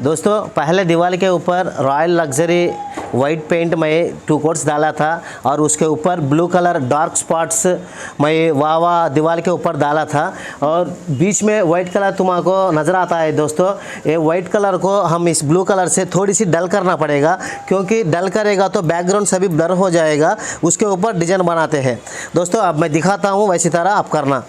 दोस्तों पहले दीवार के ऊपर रॉयल लग्जरी वाइट पेंट मैं 2 कोट्स डाला था और उसके ऊपर ब्लू कलर डार्क स्पॉट्स मैं वाह दीवार के ऊपर डाला था और बीच में वाइट कलर तुमको नज़र आता है। दोस्तों ये वाइट कलर को हम इस ब्लू कलर से थोड़ी सी डल करना पड़ेगा, क्योंकि डल करेगा तो बैकग्राउंड सभी ब्लर हो जाएगा। उसके ऊपर डिज़ाइन बनाते हैं। दोस्तों अब मैं दिखाता हूँ, वैसी तरह आप करना।